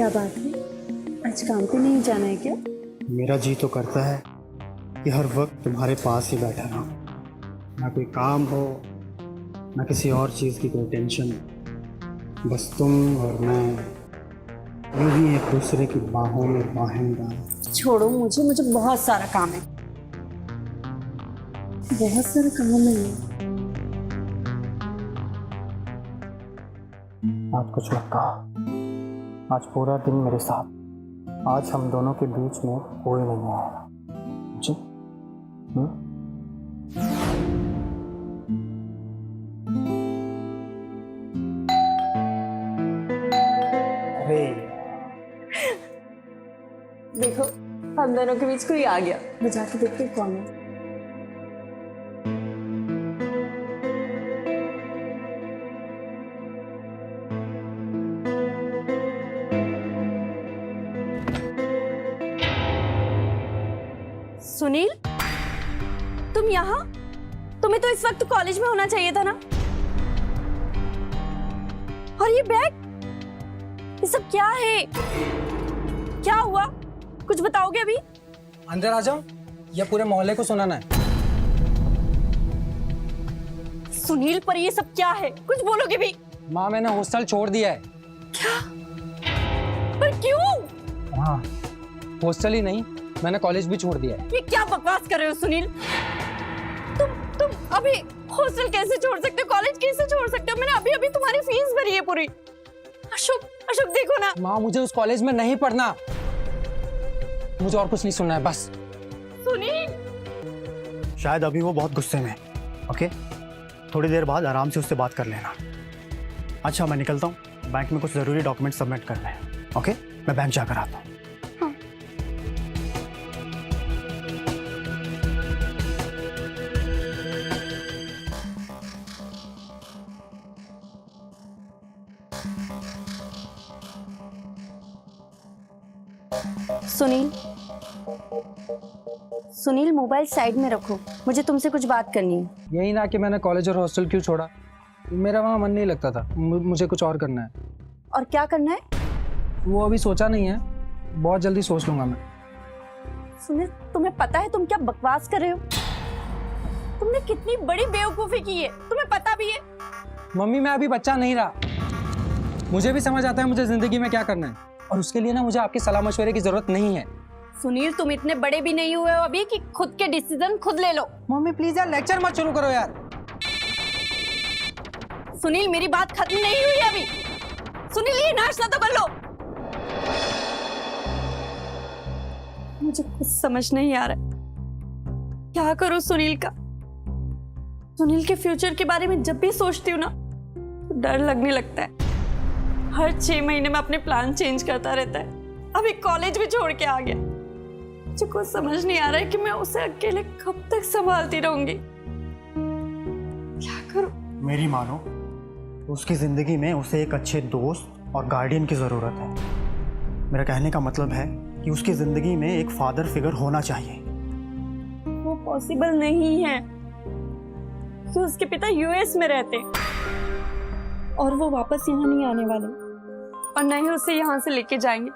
क्या बात है, आज काम पे नहीं जाना है क्या? मेरा जी तो करता है कि हर वक्त तुम्हारे पास ही बैठा रहूं, ना कोई काम हो ना किसी और चीज़ की कोई टेंशन, बस तुम और मैं यूं ही एक दूसरे की बाहों में बाहें डाल। छोड़ो मुझे बहुत सारा काम है, बहुत सारा काम है। आज कुछ मत कहो, आज पूरा दिन मेरे साथ, आज हम दोनों के बीच में कोई नहीं आएगा जी। अरे देखो हम दोनों के बीच कोई आ गया, मैं जाके देखती हूँ कौन है। सुनील, तुम यहाँ? तुम्हें तो इस वक्त कॉलेज में होना चाहिए था ना। और ये बैग, ये सब क्या है? क्या हुआ? कुछ बताओगे अभी? अंदर आ जाओ, या पूरे मोहल्ले को सुनाना है। सुनील, पर ये सब क्या है? कुछ बोलोगे भी? माँ, मैंने हॉस्टल छोड़ दिया है। क्या? पर क्यों? हाँ, हॉस्टल ही नहीं, मैंने कॉलेज भी छोड़ दिया है। ये क्या बकवास कर रहे हो सुनील? तुम अभी हॉस्टल कैसे छोड़ सकते हो? कॉलेज कैसे छोड़ सकते हो? मैंने अभी अभी तुम्हारी फीस भरी है पूरी। अशोक देखो ना। माँ, मुझे उस कॉलेज में नहीं पढ़ना, मुझे और कुछ नहीं सुनना है बस। सुनील, शायद अभी वो बहुत गुस्से में है, ओके? थोड़ी देर बाद आराम से उससे बात कर लेना। अच्छा, मैं निकलता हूँ, बैंक में कुछ ज़रूरी डॉक्यूमेंट सबमिट करने हैं, ओके? मैं बैंक जाकर आता हूँ। सुनील, मोबाइल साइड में रखो, मुझे तुमसे कुछ बात करनी है। यही ना कि मैंने कॉलेज और हॉस्टल क्यों छोड़ा, मेरा वहाँ मन नहीं लगता था, मुझे कुछ और करना है। और क्या करना है? वो अभी सोचा नहीं है, बहुत जल्दी सोच लूंगा मैं। सुनील, तुम्हें पता है तुम क्या बकवास कर रहे हो? तुमने कितनी बड़ी बेवकूफी की है, तुम्हें पता भी है? मम्मी, मैं अभी बच्चा नहीं रहा, मुझे भी समझ आता है मुझे जिंदगी में क्या करना है, और उसके लिए ना मुझे आपकी सलाह मशवरे की जरूरत नहीं है। सुनील, तुम इतने बड़े भी नहीं हुए हो अभी कि खुद के डिसीजन खुद ले लो। मम्मी प्लीज यार, लेक्चर मत शुरू करो यार। सुनील, मेरी बात खत्म नहीं हुई अभी। सुनील, ये नाश्ता तो कर लो। मुझे कुछ समझ नहीं आ रहा क्या करूं सुनील का। सुनील के फ्यूचर के बारे में जब भी सोचती हूँ ना तो डर लगने लगता है। हर 6 महीने में अपने प्लान चेंज करता रहता है। अभी कॉलेज भी छोड़ के आ गया। मुझे कुछ समझ नहीं आ रहा है कि मैं उसे अकेले कब तक संभालती रहूंगी। क्या करूं? मेरी मानो तो उसकी ज़िंदगी में उसे एक अच्छे दोस्त और गार्डियन की ज़रूरत है। मेरा कहने का मतलब है कि उसकी ज़िंदगी में एक फादर फिगर होना चाहिए। वो पॉसिबल नहीं है कि उसके पिता यूएस में रहते हैं और वो वापस यहाँ नहीं आने वाले, और न ही उसे यहाँ से लेके जाएंगे।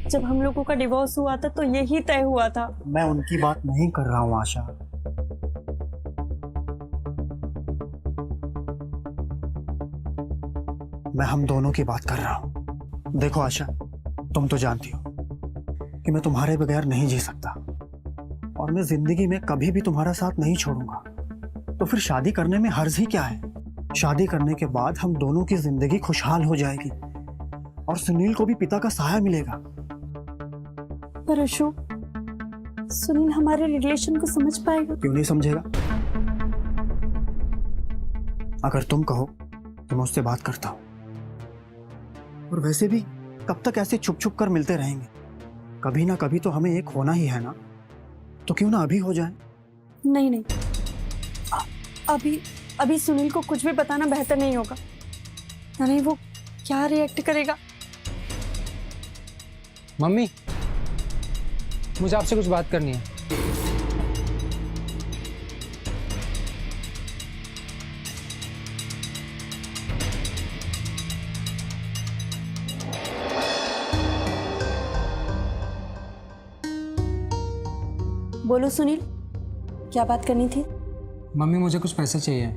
जब हम लोगों का डिवोर्स हुआ था तो यही तय हुआ था। मैं उनकी बात नहीं कर रहा हूँ आशा, मैं हम दोनों की बात कर रहा हूँ। देखो आशा, तुम तो जानती हो कि मैं तुम्हारे बगैर नहीं जी सकता, और मैं जिंदगी में कभी भी तुम्हारा साथ नहीं छोड़ूंगा। तो फिर शादी करने में हर्ज ही क्या है? शादी करने के बाद हम दोनों की जिंदगी खुशहाल हो जाएगी और सुनील को भी पिता का सहारा मिलेगा। पर अशोक, सुनील हमारे रिलेशन को समझ पाएगा? क्यों नहीं समझेगा? अगर तुम कहो तो मैं उससे बात करता हूं। और वैसे भी कब तक ऐसे छुप छुप कर मिलते रहेंगे? कभी ना कभी तो हमें एक होना ही है ना, तो क्यों ना अभी हो जाए? नहीं, अभी सुनील को कुछ भी बताना बेहतर नहीं होगा। नहीं, वो क्या रिएक्ट करेगा? मम्मी, मुझे आपसे कुछ बात करनी है। बोलो सुनील, क्या बात करनी थी? मम्मी मुझे कुछ पैसे चाहिए।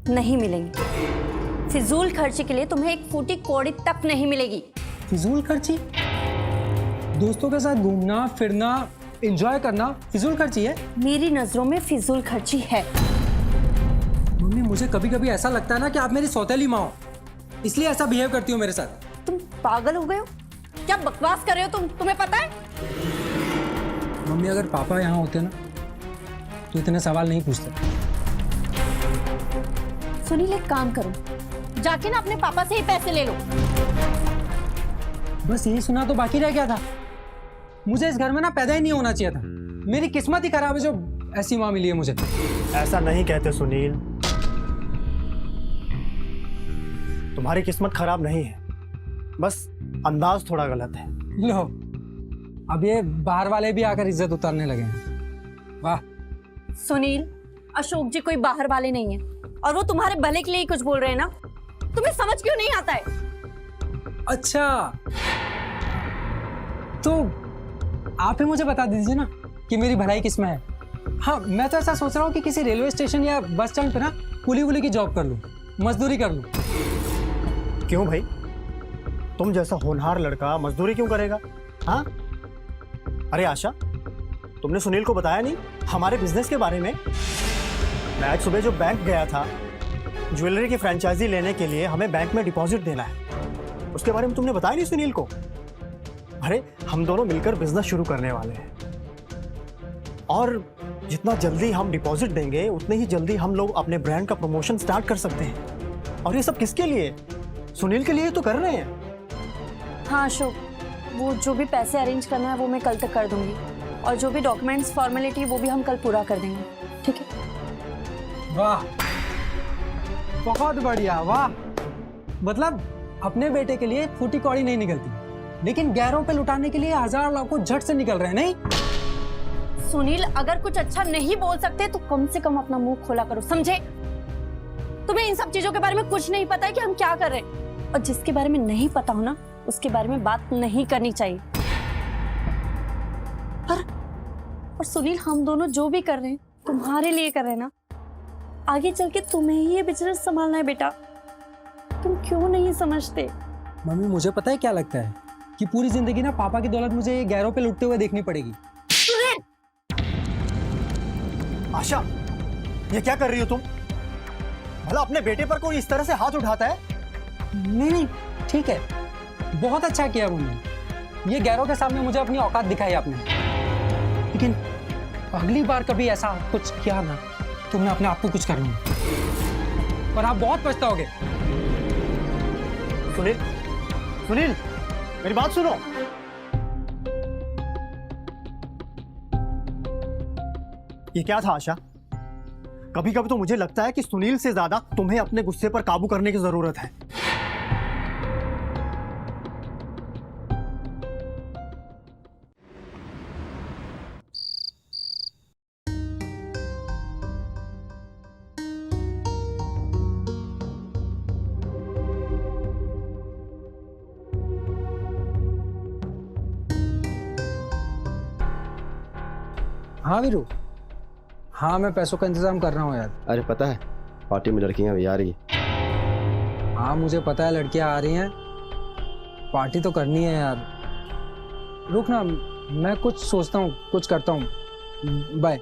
नहीं मिलेंगे। फिजूल खर्ची के लिए तुम्हें एक फूटी कौड़ी तक नहीं मिलेगी। फिजूल खर्ची? दोस्तों के साथ घूमना फिरना एंजॉय करना फिजूल खर्ची है? मेरी नजरों में फिजूल खर्ची है। मम्मी मुझे कभी कभी ऐसा लगता है ना कि आप मेरी सौतेली माँ हो, इसलिए ऐसा बिहेव करती हो मेरे साथ। तुम पागल हो गए हो? क्या बकवास कर रहे हो तुम? तुम्हें पता है? मम्मी अगर पापा यहाँ होते ना तो इतने सवाल नहीं पूछते। सुनील एक काम करो, जाके ना अपने पापा से ही पैसे ले लो। बस यही सुना तो बाकी रह गया था। मुझे इस घर में ना पैदा ही नहीं होना चाहिए था। मेरी किस्मत ही खराब है जो ऐसी माँ मिली है मुझे। ऐसा नहीं कहते सुनील, तुम्हारी किस्मत खराब नहीं है, बस अंदाज थोड़ा गलत है। लो, अब ये बाहर वाले भी आकर इज्जत उतारने लगे हैं। वाह। सुनील, अशोक जी कोई बाहर वाले नहीं है और वो तुम्हारे भले के लिए ही कुछ बोल रहे हैं ना। तुम्हें समझ क्यों नहीं आता है? अच्छा, तो आप ही मुझे बता दीजिए ना कि मेरी भलाई किसमें है। हाँ, मैं तो ऐसा सोच रहा हूँ कि किसी रेलवे स्टेशन या बस स्टैंड पे ना कुली वुली की जॉब कर लूँ, मजदूरी कर लूँ। क्यों भाई, तुम जैसा होनहार लड़का मजदूरी क्यों करेगा? हाँ, अरे आशा, तुमने सुनील को बताया नहीं हमारे बिजनेस के बारे में? मैं आज सुबह जो बैंक गया था ज्वेलरी की फ्रेंचाइजी लेने के लिए, हमें बैंक में डिपॉजिट देना है, उसके बारे में तुमने बताया नहीं सुनील को? अरे हम दोनों मिलकर बिजनेस शुरू करने वाले हैं और जितना जल्दी हम डिपॉजिट देंगे उतने ही जल्दी हम लोग अपने ब्रांड का प्रमोशन स्टार्ट कर सकते हैं। और ये सब किसके लिए? सुनील के लिए तो कर रहे हैं। हाँ अशोक, वो जो भी पैसे अरेंज करना है वो मैं कल तक कर दूंगी और जो भी डॉक्यूमेंट्स फॉर्मेलिटी वो भी हम कल पूरा कर देंगे, ठीक है? वाह, बहुत बढ़िया। वाह, मतलब अपने बेटे के लिए फूटी कौड़ी नहीं निकलती, लेकिन गैरों पे लुटाने के लिए हजार लाखों झट से निकल रहे हैं। नहीं सुनील, अगर कुछ अच्छा नहीं बोल सकते तो कम से कम अपना मुंह खोला करो, समझे? तुम्हें इन सब चीजों के बारे में कुछ नहीं पता है कि हम क्या कर रहे हैं, और जिसके बारे में नहीं पता हो ना उसके बारे में बात नहीं करनी चाहिए। और सुनील, हम दोनों जो भी कर रहे हैं तुम्हारे लिए कर रहे हैं ना। आगे चल के तुम्हें ही ये बिजनेस संभालना है बेटा, तुम क्यों नहीं समझते? मम्मी मुझे पता है क्या लगता है कि पूरी जिंदगी ना पापा की दौलत मुझे ये गैरों पे लुटते हुए देखनी पड़ेगी। आशा, ये क्या कर रही हो तुम? भला अपने बेटे पर कोई इस तरह से हाथ उठाता है? नहीं नहीं, ठीक है, बहुत अच्छा किया मम्मी। ये गैरों के सामने मुझे अपनी औकात दिखाई आपने, लेकिन अगली बार कभी ऐसा कुछ किया ना तो मैं अपने आप को कुछ कर लूंगा और आप बहुत पछताओगे। सुनील, सुनील, मेरी बात सुनो। ये क्या था आशा? कभी कभी तो मुझे लगता है कि सुनील से ज्यादा तुम्हें अपने गुस्से पर काबू करने की जरूरत है। हाँ वीरू, हाँ मैं पैसों का इंतजाम कर रहा हूँ यार। अरे पता है, पार्टी में लड़कियां भी आ रही है। हाँ मुझे पता है लड़कियां आ रही हैं, पार्टी तो करनी है यार। रुक ना, मैं कुछ सोचता हूँ, कुछ करता हूँ। बाय।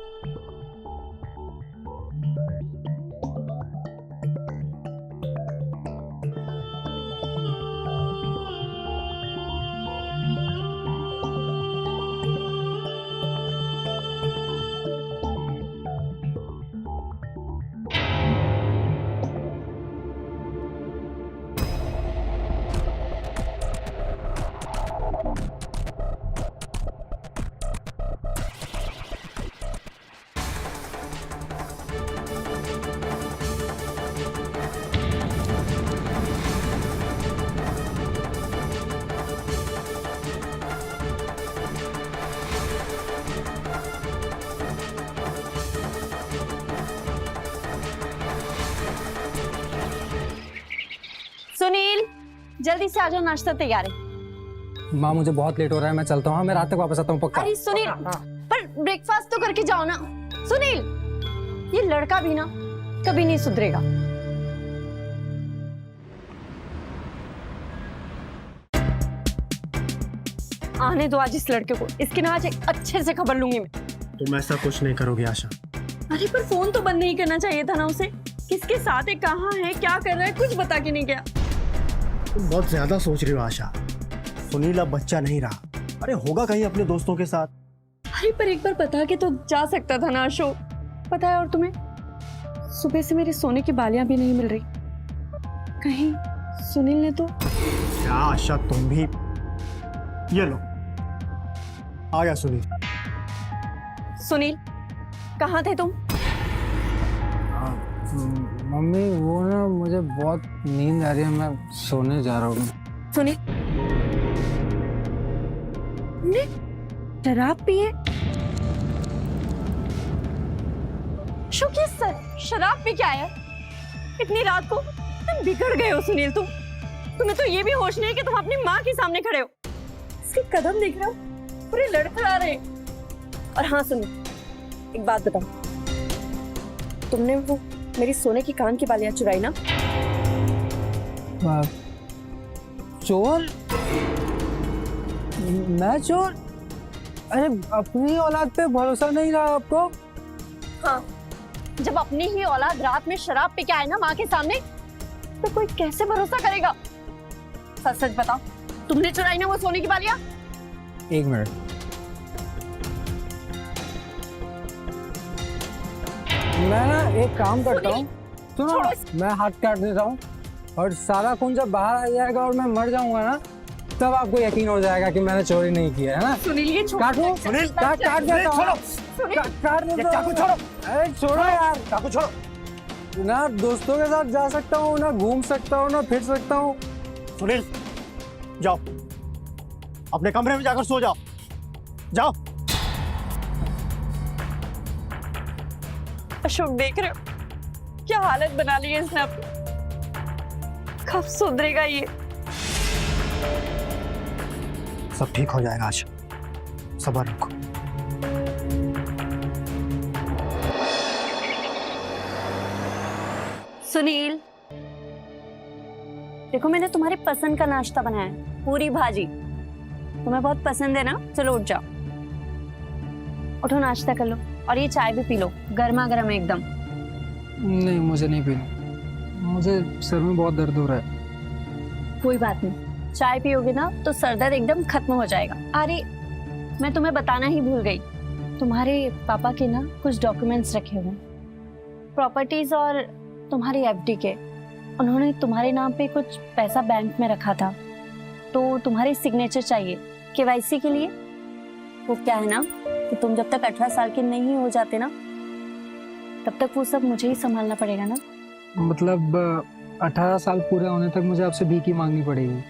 सुनील, जल्दी से आ जाओ, नाश्ता तैयार है। माँ मुझे बहुत लेट हो रहा है, मैं चलता हूँ। हाँ, मैं रात तक वापस आता हूँ पक्का। अरे सुनील, पर ब्रेकफास्ट तो करके जाओ ना। सुनील, ये लड़का भी ना कभी नहीं सुधरेगा। आने दो आज इस लड़के को, इसके ना आज एक अच्छे से खबर लूंगी मैं। तुम ऐसा कुछ नहीं करोगे आशा। अरे पर फोन तो बंद नहीं करना चाहिए था ना उसे। किसके साथ है, कहाँ है, क्या कर रहा है, कुछ बता के नहीं गया। तुम बहुत ज्यादा सोच रही हो आशा। सुनील अब बच्चा नहीं रहा, अरे होगा कहीं अपने दोस्तों के साथ। अरे पर एक बार बता के तो जा सकता था ना अशोक। पता है और तुम्हें, सुबह से मेरे सोने की बालियां भी नहीं मिल रही। कहीं सुनील ने तो। क्या आशा तुम भी। ये लो, आ गया सुनील। सुनील, कहाँ थे तुम? मम्मी वो ना मुझे बहुत नींद आ रही है, मैं सोने जा रहा हूँ। सुनील, तुमने शराब पी है? अशोक, ये शराब पी क्या है? इतनी रात को तुम बिगड़ गए हो सुनील। तुम्हें तो ये भी होश नहीं है कि तुम अपनी माँ के सामने खड़े हो। इसके कदम देख रहे हो, पूरे लड़खड़ा रहे। और हाँ सुनील, एक बात बताओ, तुमने वो मेरी सोने की कान की बालियां चुराई ना? चोर? मैं चोर? अरे अपनी औलाद पे भरोसा नहीं रहा आपको? हाँ, जब अपनी ही औलाद रात में शराब पी के आए ना माँ के सामने, तो कोई कैसे भरोसा करेगा? सच सच बताओ, तुमने चुराई ना वो सोने की बालियां? एक मिनट, मैं ना एक काम करता हूँ, सुनो, मैं हाथ काट देता हूँ और सारा खून जब बाहर आ जाएगा और मैं मर जाऊंगा ना, तब आपको यकीन हो जाएगा कि मैंने चोरी नहीं किया है ना। सुनील, ये काटो, सुनील, काट देता हूँ। काट ये देता चाकू हूँ। छोड़ो। अरे छोड़ो यार, चाकू छोड़ो। ना दोस्तों के साथ जा सकता हूँ, ना घूम सकता हूँ, ना फिर सकता हूँ। सुनील, जाओ अपने कमरे में जाकर सो जाओ। जाओ। अशोक, देख रहे हो क्या हालत बना ली है इसने अपनी। कब सुधरेगा ये? सब ठीक हो जाएगा आशा, सब्र रखो। सुनील, देखो मैंने तुम्हारे पसंद का नाश्ता बनाया है, पूरी भाजी। तुम्हें बहुत पसंद है ना? चलो उठ जाओ, उठो नाश्ता कर लो और ये चाय भी पी लो, गर्मा गर्म है एकदम। नहीं, मुझे नहीं पीना, मुझे सर में बहुत दर्द हो रहा है। कोई बात नहीं, चाय पियोगे ना तो सर दर्द एकदम खत्म हो जाएगा। अरे मैं तुम्हें बताना ही भूल गई, तुम्हारे पापा के ना कुछ डॉक्यूमेंट्स रखे हुए, प्रॉपर्टीज और तुम्हारी एफडी के। उन्होंने तुम्हारे नाम पे कुछ पैसा बैंक में रखा था, तो तुम्हारी सिग्नेचर चाहिए केवाईसी के लिए। वो क्या है ना कि तुम जब तक 18 साल के नहीं हो जाते ना, तब तक वो सब मुझे ही संभालना पड़ेगा ना। मतलब 18 साल पूरे होने तक मुझे आपसे भीख मांगनी पड़ेगी?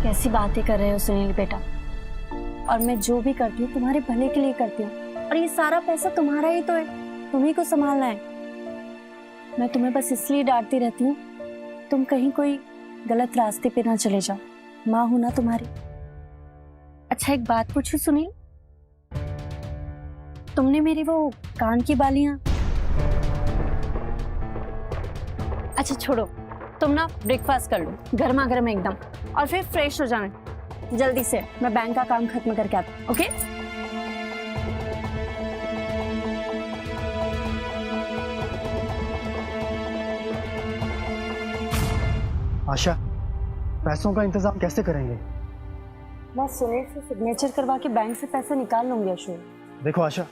कैसी बातें कर रहे हो सुनील बेटा। और मैं जो भी करती हूँ तुम्हारे भले के लिए करती हूँ, और ये सारा पैसा तुम्हारा ही तो है, तुम्ही को संभालना है। मैं तुम्हें बस इसलिए डांटती रहती हूँ, तुम कहीं कोई गलत रास्ते पे ना चले जाओ। माँ हूं ना तुम्हारी। अच्छा एक बात पूछूं सुनील, तुमने मेरी वो कान की बालियां। अच्छा छोड़ो, तुम ना ब्रेकफास्ट कर लो गर्मा गर्म एकदम, और फिर फ्रेश हो जाना जल्दी से। मैं बैंक का काम खत्म करके आती हूँ, ओके? आशा, पैसों का इंतजाम कैसे करेंगे? मैं सुनील से सिग्नेचर करवा के बैंक से पैसे निकाल लूंगी अशोक। देखो आशा,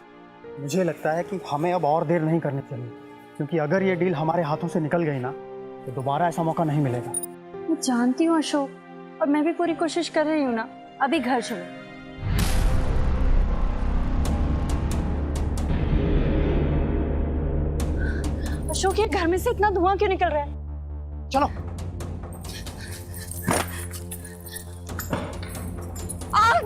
मुझे लगता है कि हमें अब और देर नहीं करनी चाहिए, क्योंकि अगर ये डील हमारे हाथों से निकल गई ना, तो दोबारा ऐसा मौका नहीं मिलेगा। मैं जानती हूँ अशोक, और मैं भी पूरी कोशिश कर रही हूँ ना। अभी घर चलो। अशोक, ये घर में से इतना धुआं क्यों निकल रहा है? चलो। आग!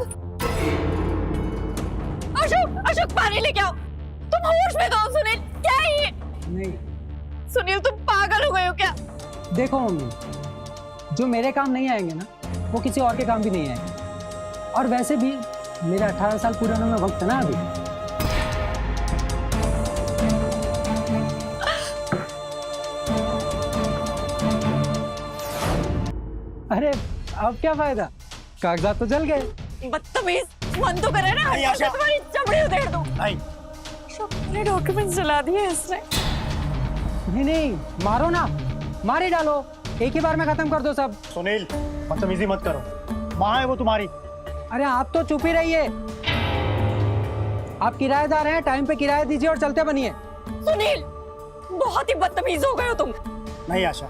अशोक, अशोक पानी लेके आओ। तुम होश में दो सुनील। क्या है ये? नहीं। सुनील तुम पागल हो गए हो क्या? देखो मम्मी, जो मेरे काम नहीं आएंगे ना, वो किसी और के काम भी नहीं आएंगे। और वैसे भी मेरे 18 साल पूरे होने में वक्त है ना अभी। अरे अब क्या फायदा, कागजात तो जल गए। बदतमीज, मन तो करे ना नहीं, आशा। मैं तुम्हारी चमड़ी उधेड़ दूं। नहीं, मेरे डॉक्यूमेंट्स जला दिए इसने। नहीं नहीं, मारो ना, मार ही डालो, एक ही बार में खत्म कर दो सब। सुनील बदतमीजी मत करो, माँ है वो तुम्हारी। अरे आप तो चुप ही रहिए, आप किराएदार हैं, टाइम पे किराया दीजिए और चलते बनिए। सुनील, बहुत ही बदतमीज हो गए हो तुम। नहीं आशा,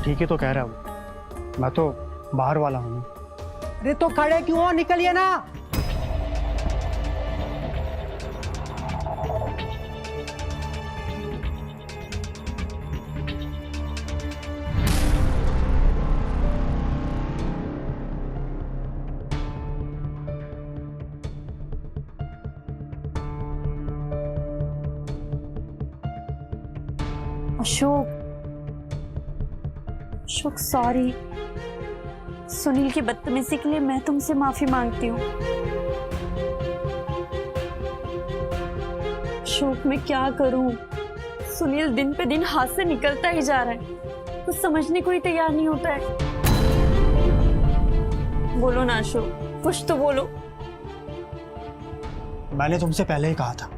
ठीक है तो कह रहा हूँ, मैं तो बाहर वाला हूँ। अरे तो खड़े क्यों हो, निकलिए ना। अशोक, अशोक सॉरी। सुनील की बदतमीजी के लिए मैं तुमसे माफी मांगती हूँ। अशोक मैं क्या करूँ, सुनील दिन पे दिन हाथ से निकलता ही जा रहा है, कुछ समझने को ही तैयार नहीं होता है। बोलो ना अशोक, कुछ तो बोलो। मैंने तुमसे पहले ही कहा था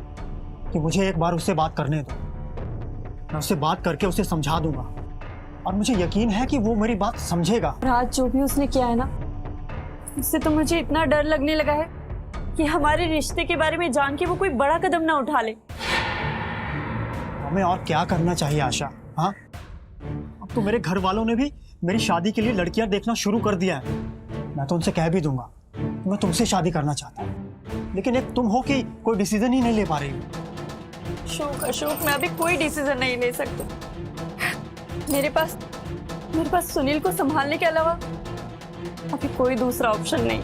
कि मुझे एक बार उससे बात करने दो, मैं उससे बात करके उसे समझा दूंगा और मुझे यकीन है कि वो मेरी बात समझेगा। रात जो भी उसने किया है ना, उससे तो मुझे इतना डर लगने लगा है कि हमारे रिश्ते के बारे में जान के वो कोई बड़ा कदम ना उठा ले। हमें और क्या करना चाहिए आशा? हाँ, अब तो मेरे घर वालों ने भी मेरी शादी के लिए लड़कियां देखना शुरू कर दिया है। मैं तो उनसे कह भी दूंगा कि मैं तुमसे शादी करना चाहता हूँ, लेकिन एक तुम हो कि कोई डिसीजन ही नहीं ले पा रही हो। अशोक, अशोक मैं अभी कोई डिसीजन नहीं ले सकती। मेरे पास सुनील को संभालने के अलावा अभी कोई दूसरा ऑप्शन नहीं।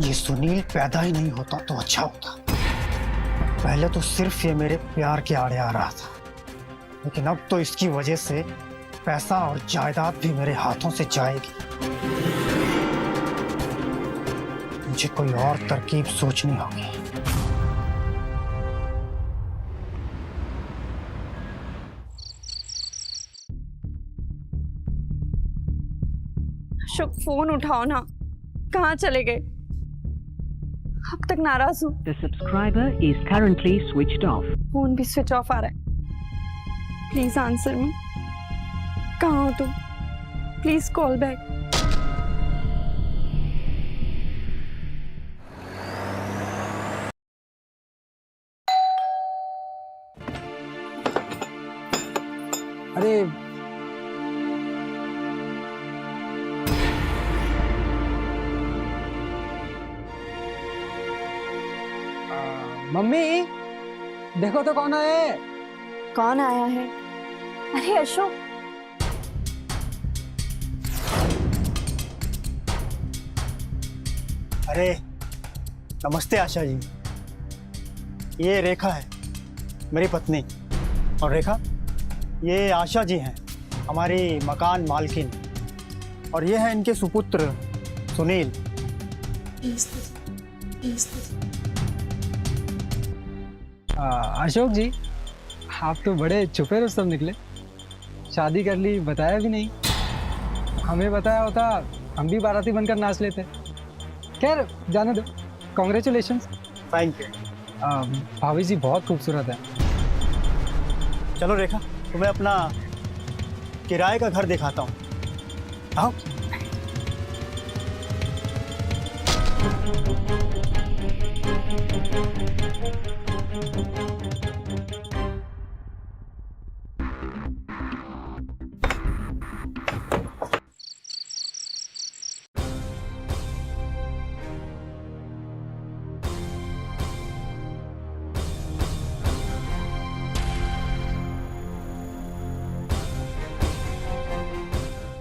ये सुनील पैदा ही नहीं होता तो अच्छा होता। पहले तो सिर्फ ये मेरे प्यार के आड़े आ रहा था, लेकिन अब तो इसकी वजह से पैसा और जायदाद भी मेरे हाथों से जाएगी। मुझे कोई और तरकीब सोचनी होगी। अशोक फोन उठाओ ना, कहाँ चले गए? अब तक नाराज हूँ। The subscriber is currently switched off. Phone भी स्विच ऑफ आ रहा है। Please answer me. कहाँ हो तुम? Please call back. अरे मम्मी, देखो तो कौन आया है। कौन आया है? अरे अशोक, अरे नमस्ते आशा जी, ये रेखा है मेरी पत्नी। और रेखा, ये आशा जी हैं हमारी मकान मालकिन, और ये है इनके सुपुत्र सुनील। अशोक जी, आप तो बड़े छुपे रुस्तम निकले, शादी कर ली बताया भी नहीं। हमें बताया होता हम भी बाराती बनकर नाच लेते। खैर जाने दो, कॉन्ग्रेचुलेशंस। Thank you. भाभी जी बहुत खूबसूरत है। चलो रेखा, तुम्हें अपना किराए का घर दिखाता हूँ, आओ।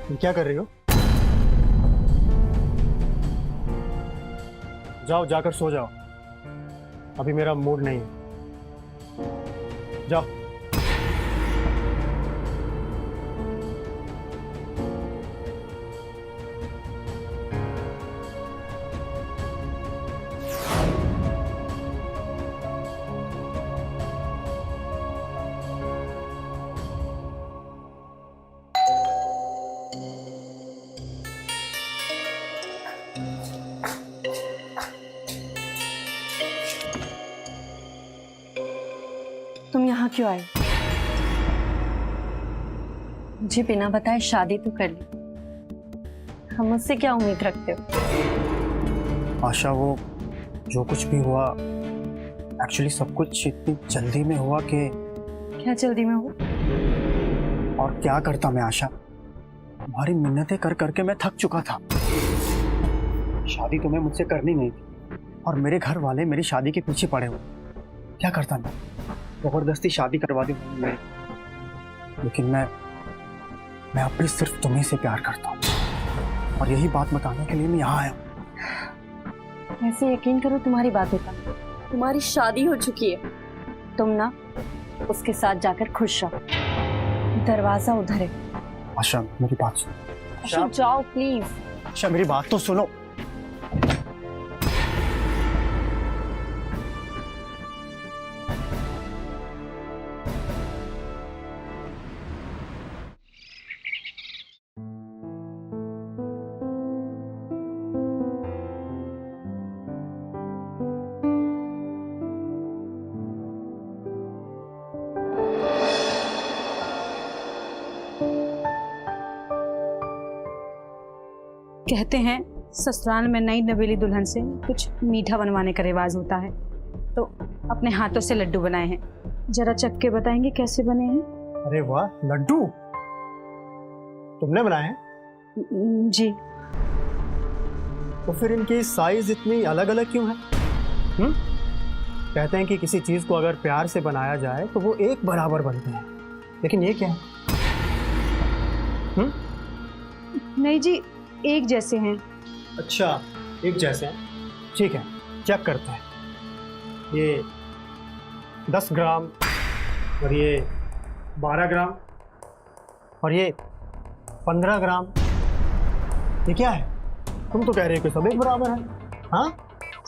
तुम क्या कर रही हो? जाओ, जाकर सो जाओ, अभी मेरा मूड नहीं है। जाओ। तुम यहाँ क्यों आए? मुझे बिना बताए शादी तो कर ली, हम मुझसे क्या उम्मीद रखते हो? आशा, वो जो कुछ भी हुआ एक्चुअली सब कुछ इतनी जल्दी में हुआ कि क्या जल्दी में हो? और क्या करता मैं आशा, तुम्हारी मिन्नतें कर करके मैं थक चुका था। शादी तुम्हें मुझसे करनी नहीं थी और मेरे घर वाले मेरी शादी के पीछे पड़े हुए। क्या करता मैं, जबरदस्ती शादी करवा दी मैं, लेकिन मैं अब भी सिर्फ तुम्हें से प्यार करता हूँ और यही बात बताने के लिए मैं यहाँ आया हूँ। ऐसे यकीन करो तुम्हारी बातों का, तुम्हारी शादी हो चुकी है, तुम ना उसके साथ जाकर खुश रहो, दरवाजा उधर है। आशा मेरी बात सुनो। आशा जाओ प्लीज। आशा मेरी बात तो सुनो। कहते हैं ससुराल में नई नवेली दुल्हन से कुछ मीठा बनवाने का रिवाज होता है, तो अपने हाथों से लड्डू बनाए हैं। जरा चख के बताएंगे कैसे बने हैं? अरे वाह, लड्डू तुमने बनाए हैं? जी। तो फिर इनकी साइज इतनी अलग अलग क्यों है? कहते हैं कि किसी चीज को अगर प्यार से बनाया जाए तो वो एक बराबर बनते हैं, लेकिन ये क्या है? नहीं जी, एक जैसे हैं। अच्छा, एक जैसे हैं, ठीक है, चेक करते हैं। ये 10 ग्राम और ये 12 ग्राम और ये 15 ग्राम, ये क्या है? तुम तो कह रहे हो कि सब एक बराबर है। हाँ,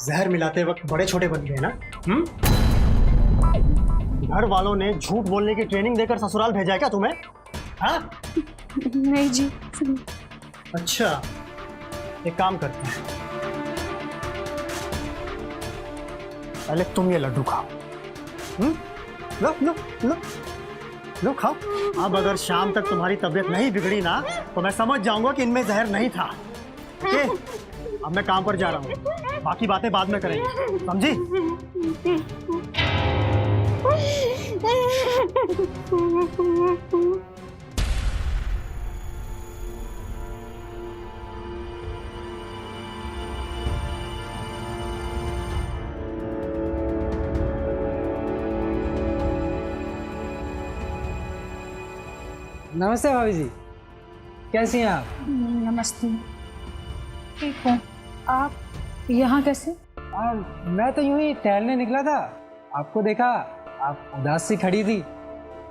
जहर मिलाते वक्त बड़े छोटे बन गए ना? घर वालों ने झूठ बोलने की ट्रेनिंग देकर ससुराल भेजा है क्या तुम्हें? हाँ? नहीं जी। अच्छा, एक काम करते हैं, पहले तुम ये लड्डू खाओ। लो लो लो लो, खाओ। अब अगर शाम तक तुम्हारी तबीयत नहीं बिगड़ी ना तो मैं समझ जाऊंगा कि इनमें जहर नहीं था। ओके, अब मैं काम पर जा रहा हूँ, बाकी बातें बाद में करेंगे, समझी? नमस्ते भाभी जी, कैसी हैं आप? नमस्ते। ठीक हूँ, आप यहाँ कैसे? मैं तो यूं ही टहलने निकला था, आपको देखा, आप उदास सी खड़ी थी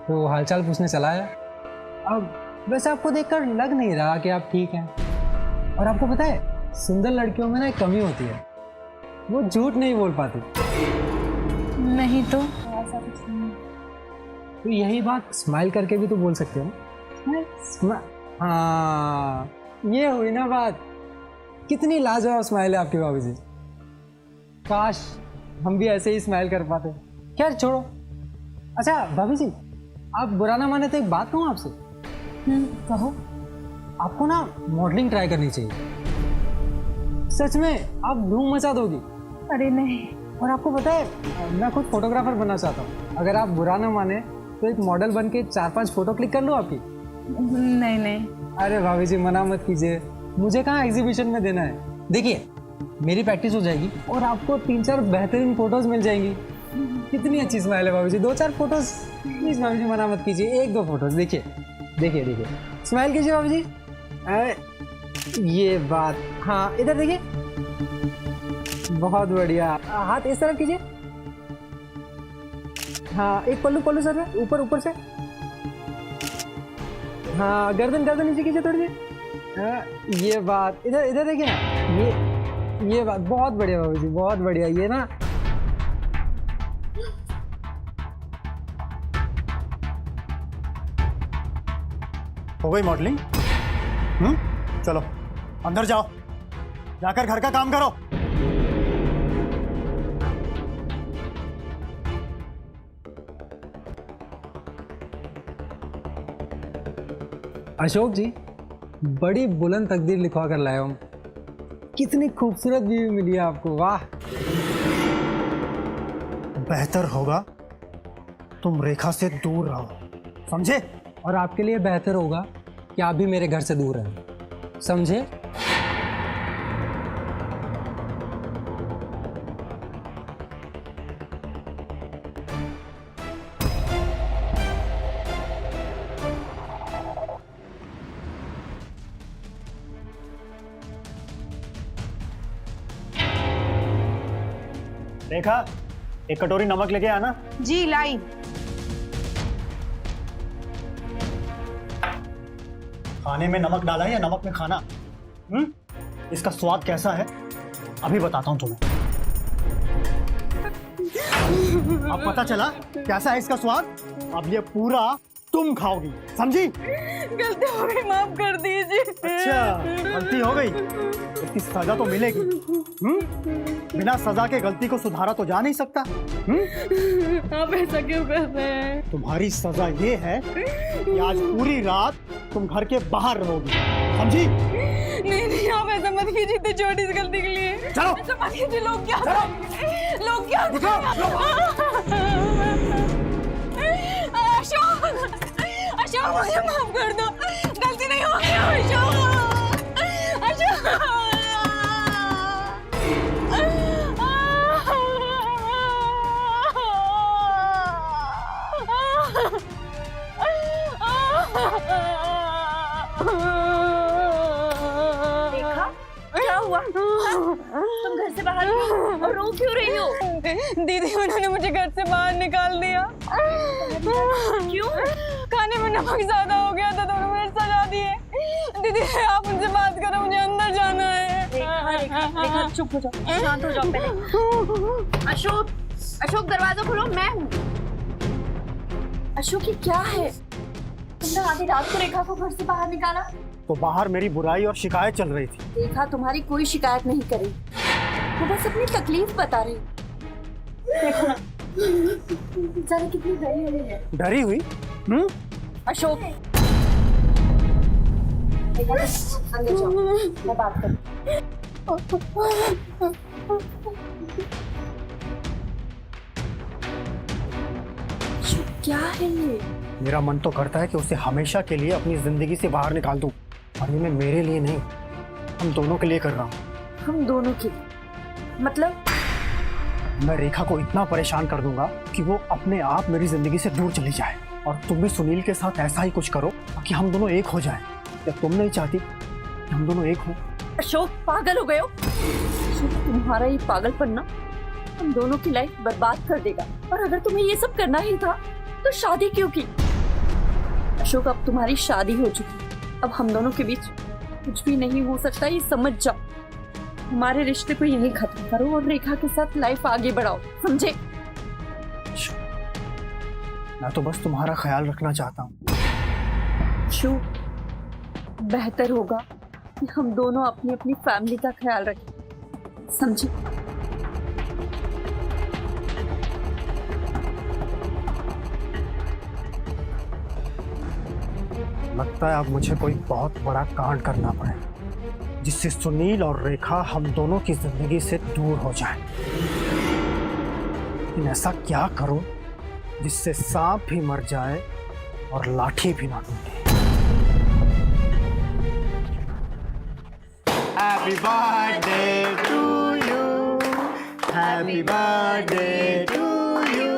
तो हालचाल पूछने चला आया। अब वैसे आपको देखकर लग नहीं रहा कि आप ठीक हैं। और आपको पता है, सुंदर लड़कियों में ना एक कमी होती है, वो झूठ नहीं बोल पाती। नहीं तो ऐसा कुछ नहीं। तो यही बात स्माइल करके भी तो बोल सकते हो ना? हाँ, ये हुई ना बात। कितनी लाजवाब स्माइल है आपकी भाभी जी। काश हम भी ऐसे ही स्माइल कर पाते। खैर छोड़ो। अच्छा भाभी जी, आप बुरा ना माने तो एक बात कहूँ आपसे? कहो। आपको ना मॉडलिंग ट्राई करनी चाहिए, सच में आप धूम मचा दोगी। अरे नहीं। और आपको पता है, मैं खुद फोटोग्राफर बनना चाहता हूँ। अगर आप बुरा ना माने तो एक मॉडल बन के 4-5 फोटो क्लिक कर लूँ आपकी। नहीं नहीं। अरे भाभी जी मना मत कीजिए, मुझे कहाँ एग्जीबिशन में देना है। देखिए, मेरी प्रैक्टिस हो जाएगी और आपको 3-4 बेहतरीन फोटोज मिल जाएंगी। कितनी अच्छी स्माइल है भाभी जी, 2-4 फोटोज प्लीज भाभी जी, मना मत कीजिए। 1-2 फोटोज देखिए देखिए देखिए, स्माइल कीजिए भाभी जी। अरे ये बात, हाँ इधर देखिए, बहुत बढ़िया। हाथ इस तरफ कीजिए। हाँ, एक पल्लू पल्लू सर में, ऊपर ऊपर से। हाँ, गर्दन गर्दन नीचे कीजिए थोड़ी सी। ये बात, इधर इधर देखिए ना, ये बात बहुत बढ़िया बाबू जी, बहुत बढ़िया। ये ना हो गई मॉडलिंग? चलो अंदर जाओ, जाकर घर का काम करो। अशोक जी, बड़ी बुलंद तकदीर लिखवा कर लाया हूँ। कितनी खूबसूरत बीवी मिली है आपको, वाह। बेहतर होगा तुम रेखा से दूर रहो, समझे? और आपके लिए बेहतर होगा कि आप भी मेरे घर से दूर रहें, समझे? रेखा, एक कटोरी नमक लेके आना। जी लाई। खाने में नमक डाला है या नमक में खाना? इसका स्वाद कैसा है अभी बताता हूँ तुम्हें। अब पता चला कैसा है इसका स्वाद? अब ये पूरा तुम खाओगी, समझी? गलती हो गई, माफ कर दीजिए। अच्छा, गलती हो गई, इसकी सजा तो मिलेगी। बिना सजा के गलती को सुधारा तो जा नहीं सकता। आप ऐसा क्यों कर रहे हैं? तुम्हारी सजा ये है कि आज पूरी रात तुम घर के बाहर रहोगी, समझी? नहीं नहीं, आप ऐसा मत कीजिए इतनी छोटी सी गलती के लिए। चलो। ऐसा मत कीजिए, लोग क्या कहेंगे? लोग क्या अशोक, अशोक मुझे माफ कर दो, गलती नहीं होगी अशोक, अशोक। देखा क्या हुआ? तुम घर से बाहर क्यों और रो क्यों रही हो? दीदी, उन्होंने मुझे घर से बाहर निकाल दिया। क्यों? खाने में नमक ज्यादा हो गया था तो उन्होंने मुझे सजा दी है। दीदी, आप उनसे बात करो, मुझे अंदर जाना है। रेखा चुप हो जाओ, शांत हो जाओ पहले। अशोक, अशोक दरवाजा खोलो, मैं हूँ। अशोक, ये क्या है? तुमने आधी रात को रेखा को घर से बाहर निकाला? तो बाहर मेरी बुराई और शिकायत चल रही थी। रेखा तुम्हारी कोई शिकायत नहीं करी, वो बस अपनी तकलीफ बता रही। देखो ना, बेचारी कितनी डरी हुई है। डरी हुई? अशोक, रेखा अंदर जाओ, मैं बात करूँ। क्या है ये? मेरा मन तो करता है कि उसे हमेशा के लिए अपनी जिंदगी से बाहर निकाल दूं, और ये मैं मेरे लिए नहीं, हम दोनों के लिए कर रहा हूँ। हम दोनों के? मतलब? मैं रेखा को इतना परेशान कर दूंगा कि वो अपने आप मेरी जिंदगी से दूर चली जाए, और तुम भी सुनील के साथ ऐसा ही कुछ करो कि हम दोनों एक हो जाएं। या तुम नहीं चाहती कि हम दोनों एक हो? अशोक, पागल हो गए हो? अशोक, तुम्हारा ये पागलपन ना हम दोनों की लाइफ बर्बाद कर देगा। और अगर तुम्हें ये सब करना ही था तो शादी क्यों की? अशोक, अब तुम्हारी शादी हो चुकी, अब हम दोनों के बीच कुछ भी नहीं हो सकता, ये समझ जाओ। हमारे रिश्ते को यहीं खत्म करो और रेखा के साथ लाइफ आगे बढ़ाओ, समझे? मैं तो बस तुम्हारा ख्याल रखना चाहता हूँ। शू, बेहतर होगा कि हम दोनों अपनी अपनी फैमिली का ख्याल रखें, समझे? लगता है अब मुझे कोई बहुत बड़ा कांड करना पड़े जिससे सुनील और रेखा हम दोनों की जिंदगी से दूर हो जाएं। लेकिन ऐसा क्या करूं जिससे सांप भी मर जाए और लाठी भी ना टूटे। Happy birthday to you, happy birthday to you,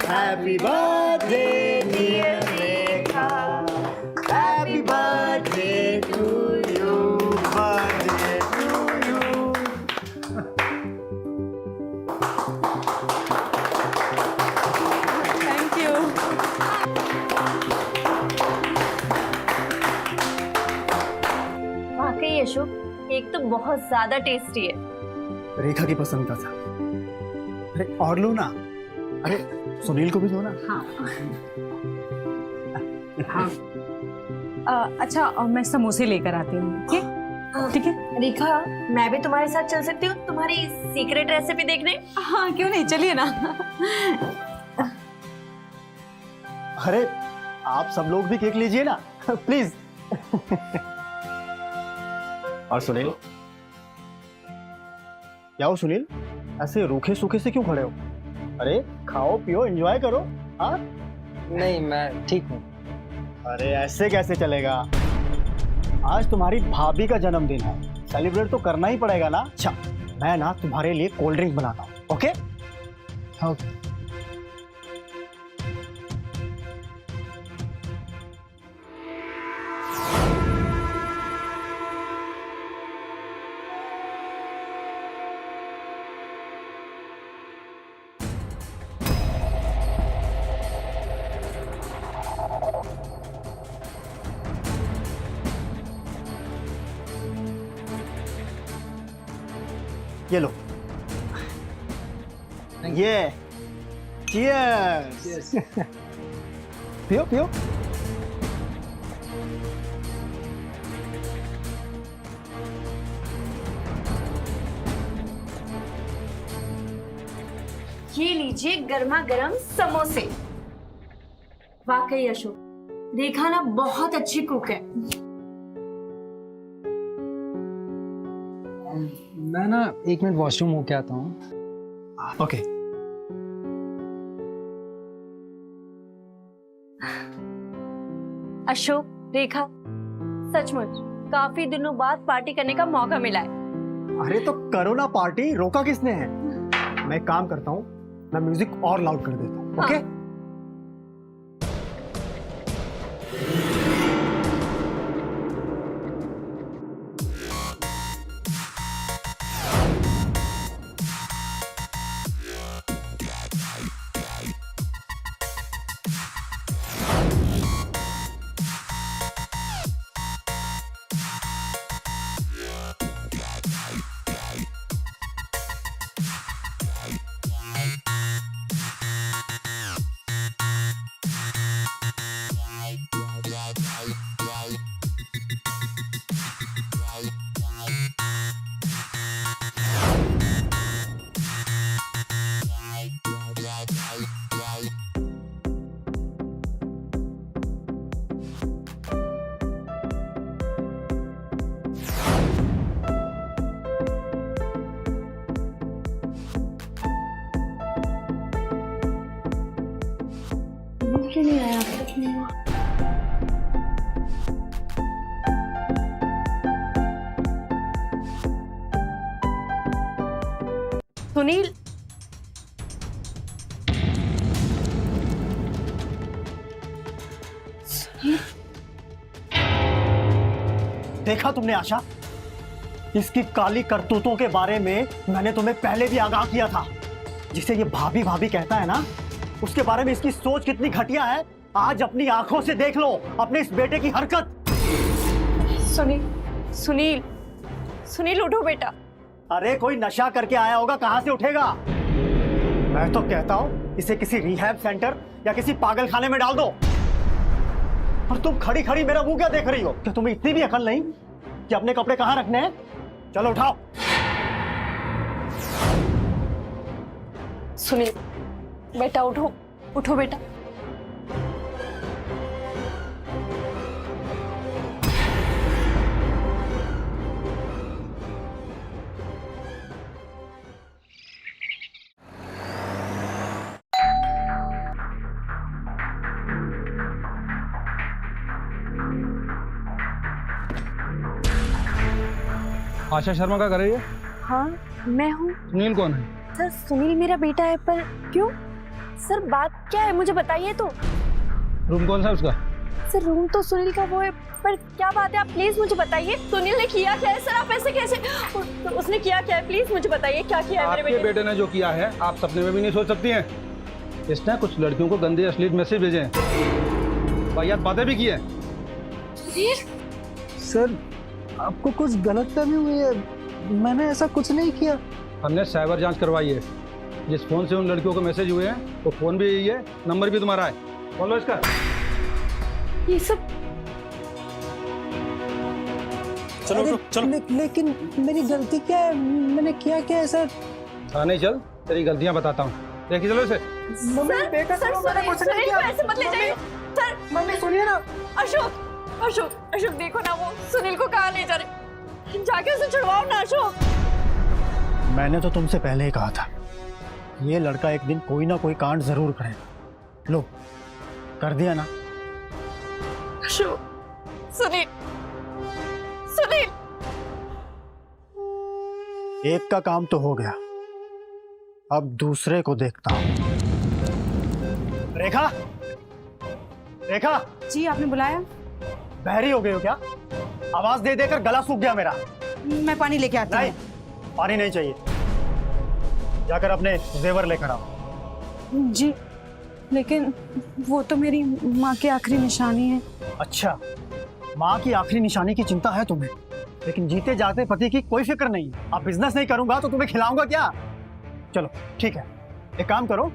happy birthday dear Rekha, happy birthday to you, birthday to you. Thank you. वाकई अशोक, केक तो बहुत ज्यादा टेस्टी है। रेखा की पसंद का था। अरे और लो ना, अरे सुनील को भी दो ना। हाँ। अच्छा, मैं समोसे लेकर आती हूँ। ठीक है। रेखा, मैं भी तुम्हारे साथ चल सकती हूँ तुम्हारी सीक्रेट रेसिपी देखने? हाँ, क्यों नहीं, चलिए ना। अरे आप सब लोग भी केक लीजिए ना। प्लीज। और सुनील, क्या हो सुनील, ऐसे रूखे सूखे से क्यों खड़े हो? अरे खाओ पियो एंजॉय करो। हाँ नहीं, मैं ठीक हूँ। अरे ऐसे कैसे चलेगा? आज तुम्हारी भाभी का जन्मदिन है, सेलिब्रेट तो करना ही पड़ेगा ना। अच्छा मैं ना तुम्हारे लिए कोल्ड ड्रिंक बनाता हूँ। Okay okay. ये लो, ये चीयर्स। पियो पियो। ये लीजिए गर्मा गर्म समोसे। वाकई अशोक, रेखा ना बहुत अच्छी कुक है। मैं ना 1 मिनट वॉशरूम होके आता हूँ। ओके। अशोक, रेखा, सचमुच काफी दिनों बाद पार्टी करने का मौका मिला है। अरे तो करो ना पार्टी, रोका किसने है? मैं एक काम करता हूँ, मैं म्यूजिक और लाउड कर देता हूँ। ओके? क्यों नहीं आया अब तक? सुनील, देखा तुमने आशा, इसकी काली करतूतों के बारे में मैंने तुम्हें पहले भी आगाह किया था। जिसे ये भाभी भाभी कहता है ना, उसके बारे में इसकी सोच कितनी घटिया है। आज अपनी आंखों से देख लो अपने इस बेटे की हरकत। सुनील, सुनील, सुनील उठो बेटा। अरे कोई नशा करके आया होगा, कहां से उठेगा? मैं तो कहता हूं इसे किसी रिहैब सेंटर या किसी पागल खाने में डाल दो। और तुम खड़ी खड़ी मेरा मुंह क्या देख रही हो? क्या तुम्हें इतनी भी अकल नहीं कि अपने कपड़े कहां रखने हैं? चलो उठाओ। सुनील बेटा उठो, उठो बेटा। आशा शर्मा का कर रही है? हाँ मैं हूँ। सुनील कौन है? सर सुनील मेरा बेटा है, पर क्यों सर, बात क्या है मुझे बताइए तो। रूम कौन सा है उसका? सर रूम तो सुनील का वो है, पर क्या बात है आप प्लीज मुझे बताइए। सुनील ने किया क्या है सर? आप ऐसे कैसे, उसने किया क्या है? प्लीज मुझे बताइए क्या किया है मेरे आपके बेटे ने जो किया है आप सपने में भी नहीं सोच सकती हैं। इसने कुछ लड़कियों को गंदे अश्लील मैसेज भेजे हैं, वाहियात बातें भी की है। सर आपको कुछ गलतफहमी हुई है, मैंने ऐसा कुछ नहीं किया। हमने साइबर जांच करवाई है, जिस फोन से उन लड़कियों को मैसेज हुए हैं वो फोन भी यही है, नंबर भी तुम्हारा है। बोलो इसका। ये सब चलो उठो, चलो। लेकिन मेरी गलती क्या है? मैंने किया क्या है सर? थाने चल, तेरी गलतियां बताता हूँ। देखिए चलो इसे। सर, सर, सुनील को ऐसे मत ले जाइए। सर मम्मी सुनिए ना। अशोक, अशोक अशोक देखो ना, वो सुनील को कहाँ ले जा रहे, जाके उसे छुड़वाओ ना अशोक। मैंने तो तुमसे पहले ही कहा था, ये लड़का एक दिन कोई ना कोई कांड जरूर करेगा। लो, कर दिया ना। अशोक, सुनील, सुनील। एक का काम तो हो गया, अब दूसरे को देखता हूं। रेखा, रेखा, जी आपने बुलाया? बहरी हो गई हो क्या? आवाज दे देकर गला सूख गया मेरा। मैं पानी लेके आती नहीं, हूँ। पानी नहीं चाहिए, जाकर अपने जेवर लेकर आओ। जी, लेकिन वो तो मेरी माँ की आखिरी निशानी है। अच्छा, माँ की आखिरी निशानी की चिंता है तुम्हें, लेकिन जीते जाते पति की कोई फिक्र नहीं। अब बिजनेस नहीं करूंगा तो तुम्हें खिलाऊंगा क्या? चलो ठीक है, एक काम करो,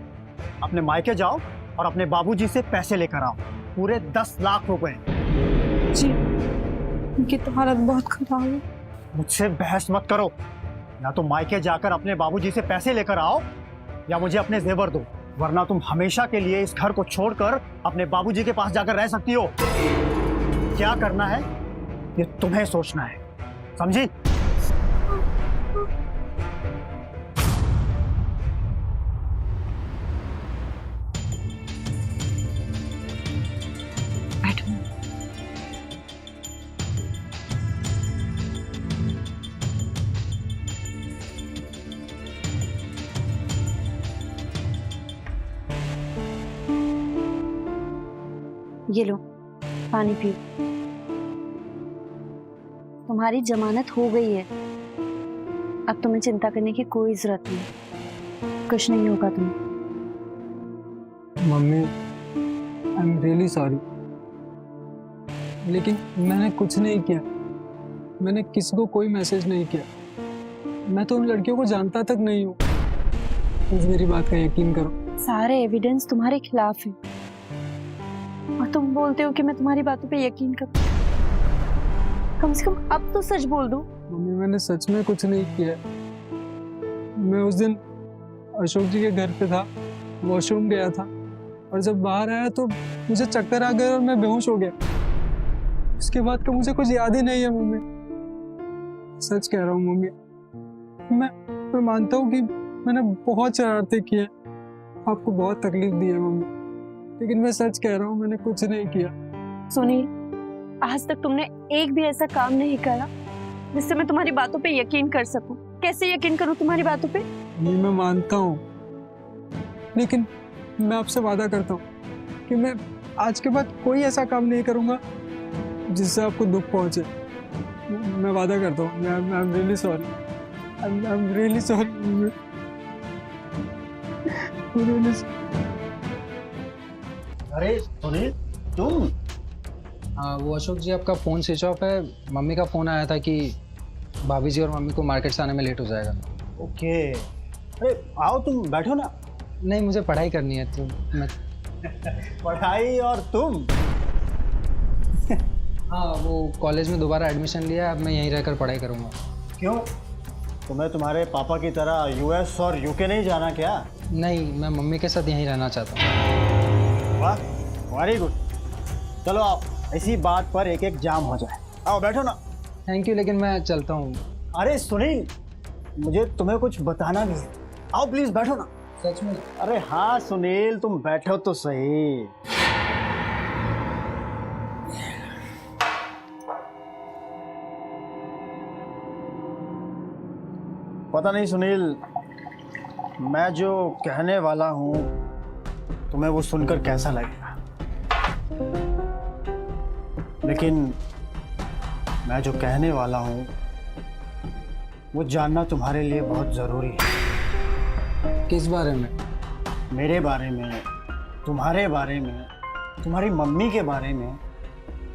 अपने मायके जाओ और अपने बाबूजी से पैसे लेकर आओ, पूरे 10 लाख रुपए। जी, उनकी तो हालत बहुत खराब है। मुझसे बहस मत करो, या तो मायके जाकर अपने बाबूजी से पैसे लेकर आओ या मुझे अपने जेवर दो, वरना तुम हमेशा के लिए इस घर को छोड़कर अपने बाबूजी के पास जाकर रह सकती हो। क्या करना है ये तुम्हें सोचना है, समझी? बैठो। ये लो पानी पियो। तुम्हारी जमानत हो गई है, अब तुम्हें चिंता करने की कोई जरूरत नहीं, कुछ नहीं होगा तुम्हें। Mummy, I am really sorry, लेकिन मैंने कुछ नहीं किया। मैंने किसी को कोई मैसेज नहीं किया। मैं तो उन लड़कियों को जानता तक नहीं हूँ। प्लीज मेरी बात का यकीन करो। सारे एविडेंस तुम्हारे खिलाफ है और तुम बोलते हो कि मैं तुम्हारी बातों पे यकीन करूं। कम से कम अब तो सच बोल दो। मम्मी, मैंने सच में कुछ नहीं किया। मैं उस दिन अशोक जी के घर पे था, वॉशरूम गया था और जब बाहर आया तो मुझे चक्कर आ गए और मैं बेहोश हो गया। उसके बाद का मुझे कुछ याद ही नहीं है मम्मी। सच कह रहा हूँ मम्मी, मैं मानता हूँ कि मैंने बहुत शरारतें की है, आपको बहुत तकलीफ दी है मम्मी, लेकिन मैं सच कह रहा हूँ मैंने कुछ नहीं किया। सुनील, आज तक तुमने एक भी ऐसा काम नहीं करा जिससे मैं तुम्हारी बातों पे यकीन कर सकूं। कैसे यकीन करूं तुम्हारी बातों पे? मैं मानता हूँ, लेकिन मैं आपसे वादा करता हूँ कि मैं आज के बाद कोई ऐसा काम नहीं करूँगा जिससे आपको दुख पहुँचे। मैं वादा करता हूँ। I am really sorry, I am really sorry. अरे सुनील, तुम? हाँ, वो अशोक जी, आपका फ़ोन स्विच ऑफ है। मम्मी का फ़ोन आया था कि भाभी जी और मम्मी को मार्केट से आने में लेट हो जाएगा। ओके, अरे आओ, तुम बैठो ना। नहीं, मुझे पढ़ाई करनी है तो मैं। पढ़ाई और तुम? हाँ, वो कॉलेज में दोबारा एडमिशन लिया, अब मैं यहीं रहकर पढ़ाई करूँगा। क्यों, तुम्हें तुम्हारे पापा की तरह यूएस और यूके नहीं जाना क्या? नहीं, मैं मम्मी के साथ यहीं रहना चाहता हूँ। वाह, वेरी गुड। चलो आओ, इसी बात पर एक एक जाम हो जाए। आओ बैठो ना। थैंक यू, लेकिन मैं चलता हूँ। अरे सुनील, मुझे तुम्हें कुछ बताना भी है। आओ प्लीज बैठो ना। सच में? अरे हाँ सुनील, तुम बैठो तो सही। पता नहीं सुनील, मैं जो कहने वाला हूँ तुम्हें वो सुनकर कैसा लगेगा, लेकिन मैं जो कहने वाला हूँ वो जानना तुम्हारे लिए बहुत ज़रूरी है। किस बारे में? मेरे बारे में, तुम्हारे बारे में, तुम्हारी मम्मी के बारे में।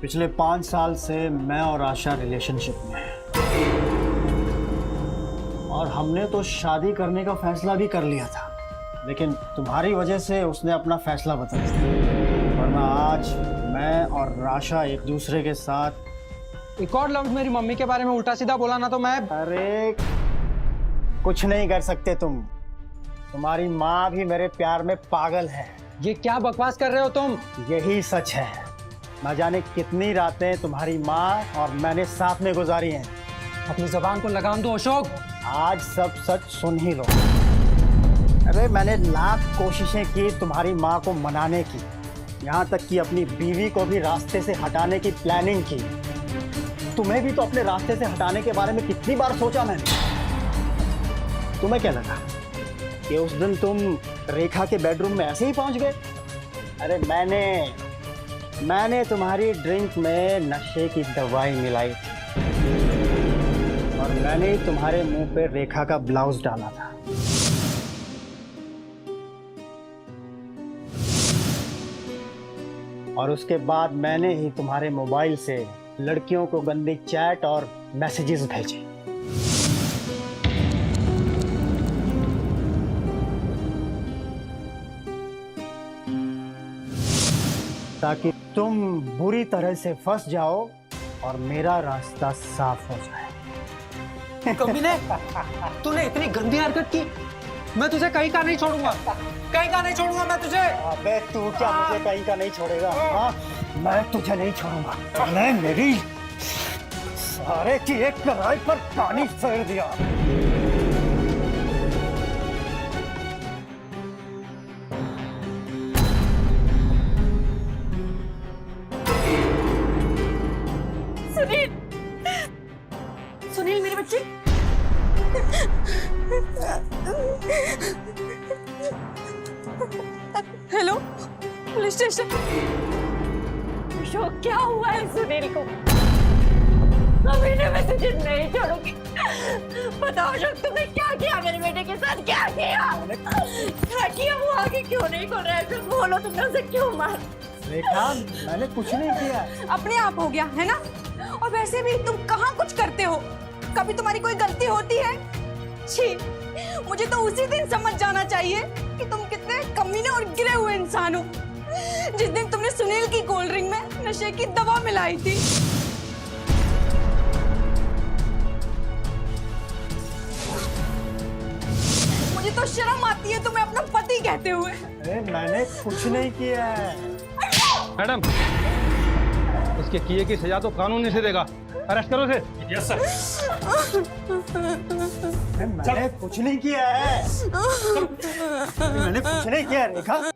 पिछले 5 साल से मैं और आशा रिलेशनशिप में हैं और हमने तो शादी करने का फैसला भी कर लिया था, लेकिन तुम्हारी वजह से उसने अपना फैसला बदल दिया। वरना आज मैं और राशा एक दूसरे के साथ। एक और लफ्ज़ मेरी मम्मी के बारे में उल्टा सीधा बोला ना तो मैं। अरे कुछ नहीं कर सकते तुम, तुम्हारी माँ भी मेरे प्यार में पागल है। ये क्या बकवास कर रहे हो तुम? यही सच है। न जाने कितनी रातें तुम्हारी माँ और मैंने साथ में गुजारी हैं। अपनी जबान को लगाम दो अशोक। आज सब सच सुन ही लो। अरे मैंने लाख कोशिशें की तुम्हारी माँ को मनाने की, यहाँ तक कि अपनी बीवी को भी रास्ते से हटाने की प्लानिंग की। तुम्हें भी तो अपने रास्ते से हटाने के बारे में कितनी बार सोचा मैंने। तुम्हें क्या लगा कि उस दिन तुम रेखा के बेडरूम में ऐसे ही पहुंच गए? अरे मैंने तुम्हारी ड्रिंक में नशे की दवाई मिलाई थी और मैंने तुम्हारे मुंह पे रेखा का ब्लाउज डाला था। और उसके बाद मैंने ही तुम्हारे मोबाइल से लड़कियों को गंदी चैट और मैसेजेस भेजे। ताकि तुम बुरी तरह से फंस जाओ और मेरा रास्ता साफ हो जाए। कमीने, तूने इतनी गंदी हरकत की, मैं तुझे कहीं का नहीं छोड़ूंगा, कहीं का नहीं छोड़ूंगा मैं तुझे। अबे तू क्या मुझे कहीं का नहीं छोड़ेगा? हाँ, मैं तुझे नहीं छोड़ूंगा। मैं मेरी सारे की एक कढ़ाई पर पानी फेर दिया। सुनील, सुनील मेरे बच्चे। Hello, police station. अशोक, क्या हुआ है सुनील को? मैं तुझे नहीं छोड़ूंगी। बताओ अशोक, तुमने क्या किया मेरे बेटे के साथ? क्या किया? वो आगे क्यों नहीं खोल रहा है? अशोक बोलो, तुमने उसे क्यों मारा? रेखा, मैंने कुछ नहीं किया। अपने आप हो गया है ना? और वैसे भी तुम कहाँ कुछ करते हो? कभी तुम्हारी कोई गलती होती है? छी, मुझे तो उसी दिन समझ जाना चाहिए कि तुम कितने कमीने और गिरे हुए इंसान हो, जिस दिन तुमने सुनील की कोल्ड ड्रिंक में नशे की दवा मिलाई थी। मुझे तो शर्म आती है तुम्हें अपना पति कहते हुए। अरे मैंने कुछ नहीं किया है। मैडम, इसके किए की सजा तो कानून नहीं से देगा। अरेस्ट करो इसे। Yes sir. मैंने कुछ नहीं किया है। मैंने कुछ नहीं किया रेखा।